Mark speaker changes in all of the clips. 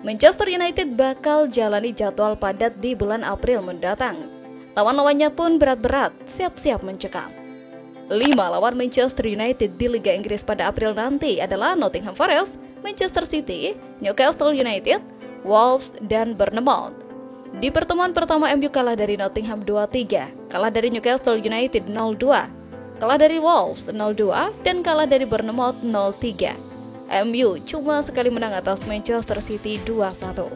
Speaker 1: Manchester United bakal jalani jadwal padat di bulan April mendatang. Lawan-lawannya pun berat-berat, siap-siap mencekam. 5 lawan Manchester United di Liga Inggris pada April nanti adalah Nottingham Forest, Manchester City, Newcastle United, Wolves, dan Bournemouth. Di pertemuan pertama MU kalah dari Nottingham 2-3, kalah dari Newcastle United 0-2, kalah dari Wolves 0-2, dan kalah dari Bournemouth 0-3. MU cuma sekali menang atas Manchester City 2-1.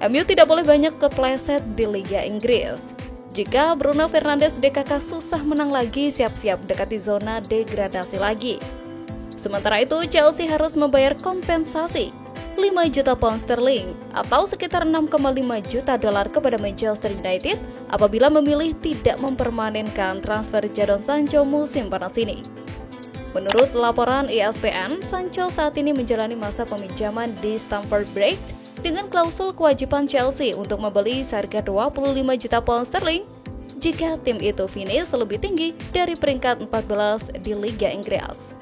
Speaker 1: MU tidak boleh banyak kepleset di Liga Inggris. Jika Bruno Fernandes DKK susah menang lagi, siap-siap dekati zona degradasi lagi. Sementara itu, Chelsea harus membayar kompensasi 5 juta pound sterling atau sekitar 6,5 juta dolar kepada Manchester United apabila memilih tidak mempermanenkan transfer Jadon Sancho musim panas ini. Menurut laporan ESPN, Sancho saat ini menjalani masa peminjaman di Stamford Bridge dengan klausul kewajiban Chelsea untuk membeli seharga 25 juta pound sterling jika tim itu finish lebih tinggi dari peringkat 14 di Liga Inggris.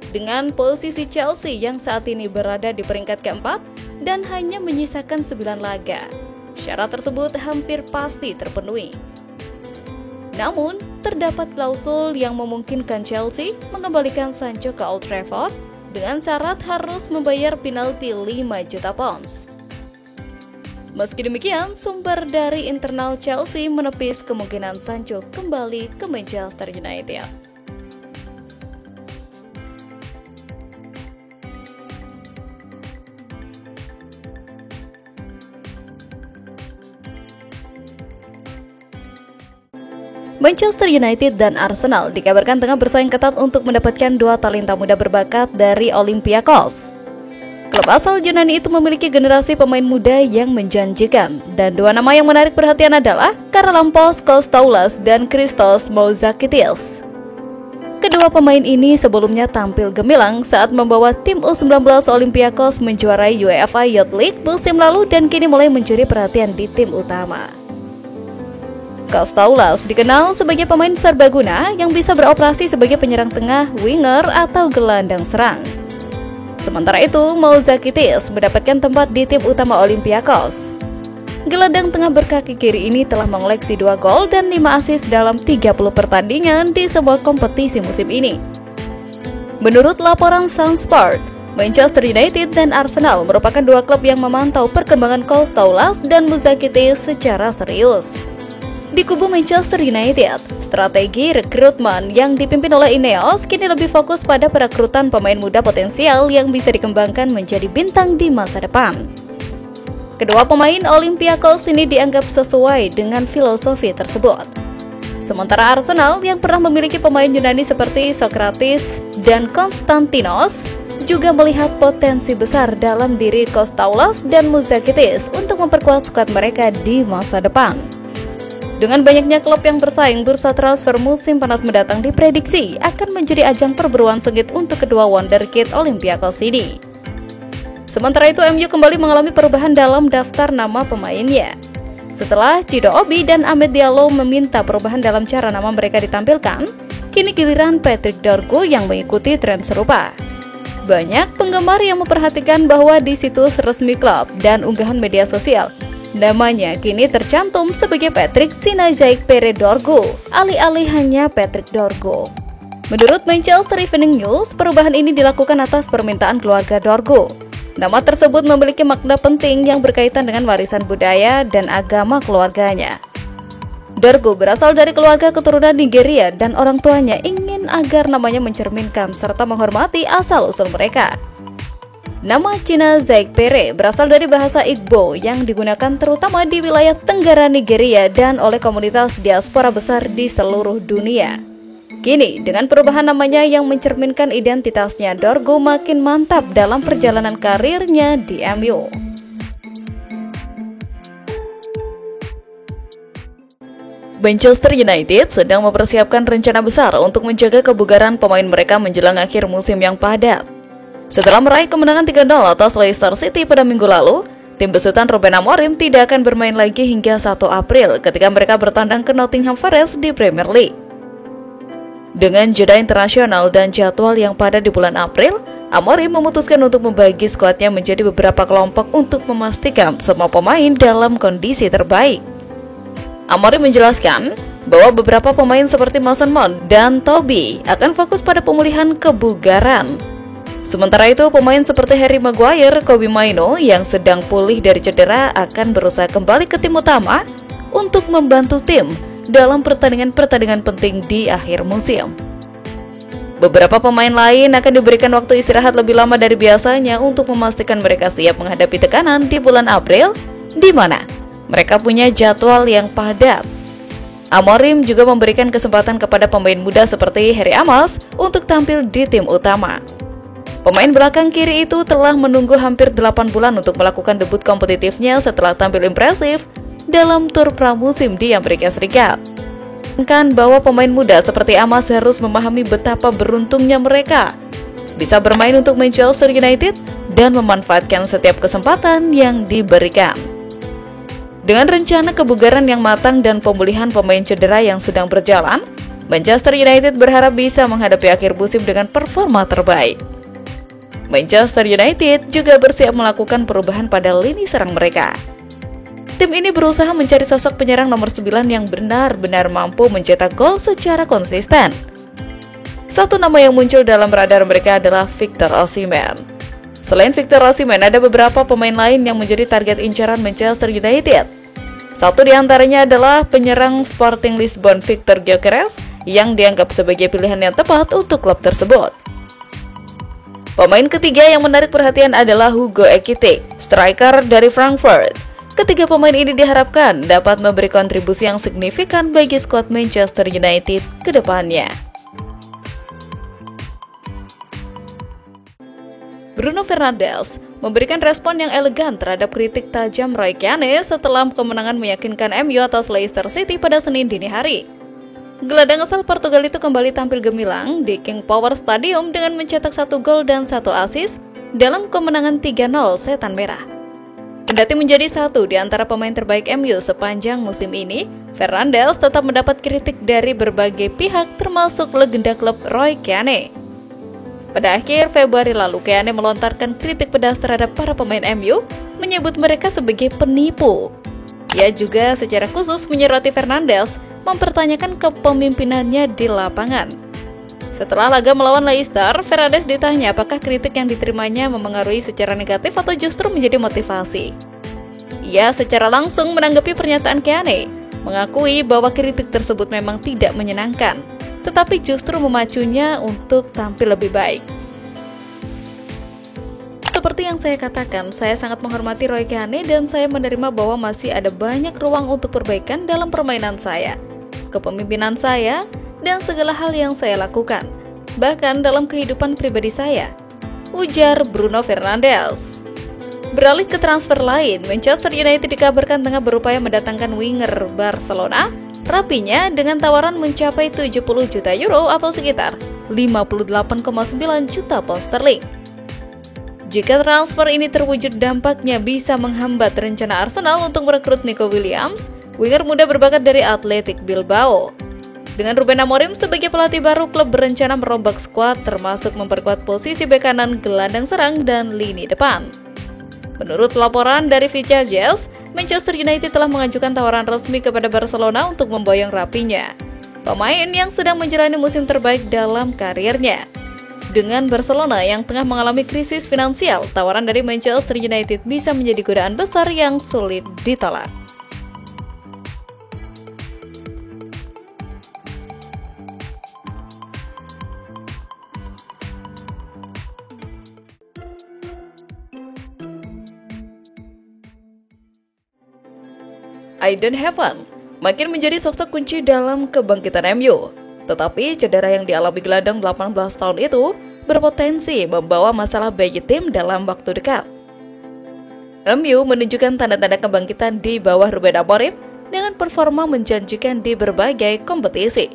Speaker 1: Dengan posisi Chelsea yang saat ini berada di peringkat keempat dan hanya menyisakan 9 laga, syarat tersebut hampir pasti terpenuhi. Namun, terdapat klausul yang memungkinkan Chelsea mengembalikan Sancho ke Old Trafford dengan syarat harus membayar penalti 5 juta pounds. Meski demikian, sumber dari internal Chelsea menepis kemungkinan Sancho kembali ke Manchester United. Manchester United dan Arsenal dikabarkan tengah bersaing ketat untuk mendapatkan 2 talenta muda berbakat dari Olympiakos. Klub asal Yunani itu memiliki generasi pemain muda yang menjanjikan, dan 2 nama yang menarik perhatian adalah Charalampos Kostoulas dan Christos Mouzakitis. Kedua pemain ini sebelumnya tampil gemilang saat membawa tim U19 Olympiakos menjuarai UEFA Youth League musim lalu dan kini mulai mencuri perhatian di tim utama. Kostoulas dikenal sebagai pemain serbaguna yang bisa beroperasi sebagai penyerang tengah, winger, atau gelandang serang. Sementara itu, Mouzakitis mendapatkan tempat di tim utama Olympiakos. Gelandang tengah berkaki kiri ini telah mengoleksi 2 gol dan 5 assist dalam 30 pertandingan di sebuah kompetisi musim ini. Menurut laporan Sunsport, Manchester United dan Arsenal merupakan 2 klub yang memantau perkembangan Kostoulas dan Mouzakitis secara serius. Di kubu Manchester United, strategi rekrutmen yang dipimpin oleh Ineos kini lebih fokus pada perekrutan pemain muda potensial yang bisa dikembangkan menjadi bintang di masa depan. Kedua pemain Olympiakos ini dianggap sesuai dengan filosofi tersebut. Sementara Arsenal yang pernah memiliki pemain Yunani seperti Sokratis dan Konstantinos juga melihat potensi besar dalam diri Kostoulas dan Mouzakitis untuk memperkuat skuad mereka di masa depan. Dengan banyaknya klub yang bersaing, bursa transfer musim panas mendatang diprediksi akan menjadi ajang perburuan sengit untuk kedua wonderkid Olympiakos ini. Sementara itu, MU kembali mengalami perubahan dalam daftar nama pemainnya. Setelah Chido Obi dan Amad Diallo meminta perubahan dalam cara nama mereka ditampilkan, kini giliran Patrick Dorgu yang mengikuti tren serupa. Banyak penggemar yang memperhatikan bahwa di situs resmi klub dan unggahan media sosial, namanya kini tercantum sebagai Patrick Sinajaik Pere Dorgu, alih-alih hanya Patrick Dorgu. Menurut Manchester Evening News, perubahan ini dilakukan atas permintaan keluarga Dorgu. Nama tersebut memiliki makna penting yang berkaitan dengan warisan budaya dan agama keluarganya. Dorgu berasal dari keluarga keturunan Nigeria dan orang tuanya ingin agar namanya mencerminkan serta menghormati asal-usul mereka. Nama Cina Zaik Pere berasal dari bahasa Igbo yang digunakan terutama di wilayah tenggara Nigeria dan oleh komunitas diaspora besar di seluruh dunia. Kini, dengan perubahan namanya yang mencerminkan identitasnya, Dorgu makin mantap dalam perjalanan karirnya di MU. Manchester United sedang mempersiapkan rencana besar untuk menjaga kebugaran pemain mereka menjelang akhir musim yang padat. Setelah meraih kemenangan 3-0 atas Leicester City pada minggu lalu, tim besutan Ruben Amorim tidak akan bermain lagi hingga 1 April ketika mereka bertandang ke Nottingham Forest di Premier League. Dengan jeda internasional dan jadwal yang padat di bulan April, Amorim memutuskan untuk membagi skuadnya menjadi beberapa kelompok untuk memastikan semua pemain dalam kondisi terbaik. Amorim menjelaskan bahwa beberapa pemain seperti Mason Mount dan Toby akan fokus pada pemulihan kebugaran. Sementara itu, pemain seperti Harry Maguire, Kobbie Mainoo yang sedang pulih dari cedera akan berusaha kembali ke tim utama untuk membantu tim dalam pertandingan-pertandingan penting di akhir musim. Beberapa pemain lain akan diberikan waktu istirahat lebih lama dari biasanya untuk memastikan mereka siap menghadapi tekanan di bulan April, di mana mereka punya jadwal yang padat. Amorim juga memberikan kesempatan kepada pemain muda seperti Harry Amos untuk tampil di tim utama. Pemain belakang kiri itu telah menunggu hampir 8 bulan untuk melakukan debut kompetitifnya setelah tampil impresif dalam tur pramusim di Amerika Serikat. Kan bahwa pemain muda seperti Amos harus memahami betapa beruntungnya mereka bisa bermain untuk Manchester United dan memanfaatkan setiap kesempatan yang diberikan. Dengan rencana kebugaran yang matang dan pemulihan pemain cedera yang sedang berjalan, Manchester United berharap bisa menghadapi akhir musim dengan performa terbaik. Manchester United juga bersiap melakukan perubahan pada lini serang mereka. Tim ini berusaha mencari sosok penyerang nomor 9 yang benar-benar mampu mencetak gol secara konsisten. Satu nama yang muncul dalam radar mereka adalah Victor Osimhen. Selain Victor Osimhen, ada beberapa pemain lain yang menjadi target incaran Manchester United. Satu di antaranya adalah penyerang Sporting Lisbon Victor Gyökeres yang dianggap sebagai pilihan yang tepat untuk klub tersebut. Pemain ketiga yang menarik perhatian adalah Hugo Ekitike, striker dari Frankfurt. Ketiga pemain ini diharapkan dapat memberi kontribusi yang signifikan bagi skuad Manchester United ke depannya. Bruno Fernandes memberikan respon yang elegan terhadap kritik tajam Roy Keane setelah kemenangan meyakinkan MU atas Leicester City pada Senin dini hari. Gelandang asal Portugal itu kembali tampil gemilang di King Power Stadium dengan mencetak 1 gol dan 1 assist dalam kemenangan 3-0 Setan Merah. Kendati menjadi satu di antara pemain terbaik MU sepanjang musim ini, Fernandes tetap mendapat kritik dari berbagai pihak termasuk legenda klub Roy Keane. Pada akhir Februari lalu, Keane melontarkan kritik pedas terhadap para pemain MU, menyebut mereka sebagai penipu. Ia juga secara khusus menyoroti Fernandes mempertanyakan kepemimpinannya di lapangan. Setelah laga melawan Leicester, Fernandes ditanya apakah kritik yang diterimanya memengaruhi secara negatif atau justru menjadi motivasi. Ia secara langsung menanggapi pernyataan Keane, mengakui bahwa kritik tersebut memang tidak menyenangkan, tetapi justru memacunya untuk tampil lebih baik. Seperti yang saya katakan, saya sangat menghormati Roy Keane dan saya menerima bahwa masih ada banyak ruang untuk perbaikan dalam permainan saya, kepemimpinan saya, dan segala hal yang saya lakukan, bahkan dalam kehidupan pribadi saya, ujar Bruno Fernandes. Beralih ke transfer lain, Manchester United dikabarkan tengah berupaya mendatangkan winger Barcelona, Raphinha dengan tawaran mencapai 70 juta euro atau sekitar 58,9 juta pound sterling. Jika transfer ini terwujud, dampaknya bisa menghambat rencana Arsenal untuk merekrut Nico Williams, winger muda berbakat dari Athletic Bilbao. Dengan Ruben Amorim sebagai pelatih baru, klub berencana merombak skuad termasuk memperkuat posisi bek kanan, gelandang serang, dan lini depan. Menurut laporan dari Vichajes, Manchester United telah mengajukan tawaran resmi kepada Barcelona untuk memboyong Raphinha, pemain yang sedang menjalani musim terbaik dalam karirnya. Dengan Barcelona yang tengah mengalami krisis finansial, tawaran dari Manchester United bisa menjadi godaan besar yang sulit ditolak. Aiden Heaven makin menjadi sosok kunci dalam kebangkitan MU. Tetapi cedera yang dialami gelandang 18 tahun itu berpotensi membawa masalah bagi tim dalam waktu dekat. MU menunjukkan tanda-tanda kebangkitan di bawah Ruben Amorim dengan performa menjanjikan di berbagai kompetisi.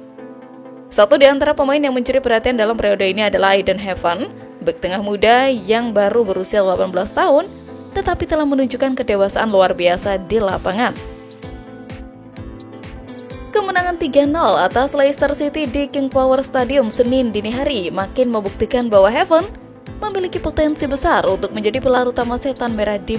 Speaker 1: Satu di antara pemain yang mencuri perhatian dalam periode ini adalah Aiden Heaven, bek tengah muda yang baru berusia 18 tahun, tetapi telah menunjukkan kedewasaan luar biasa di lapangan. Kemenangan 3-0 atas Leicester City di King Power Stadium Senin dini hari makin membuktikan bahwa Heaven memiliki potensi besar untuk menjadi pelarut utama setan merah di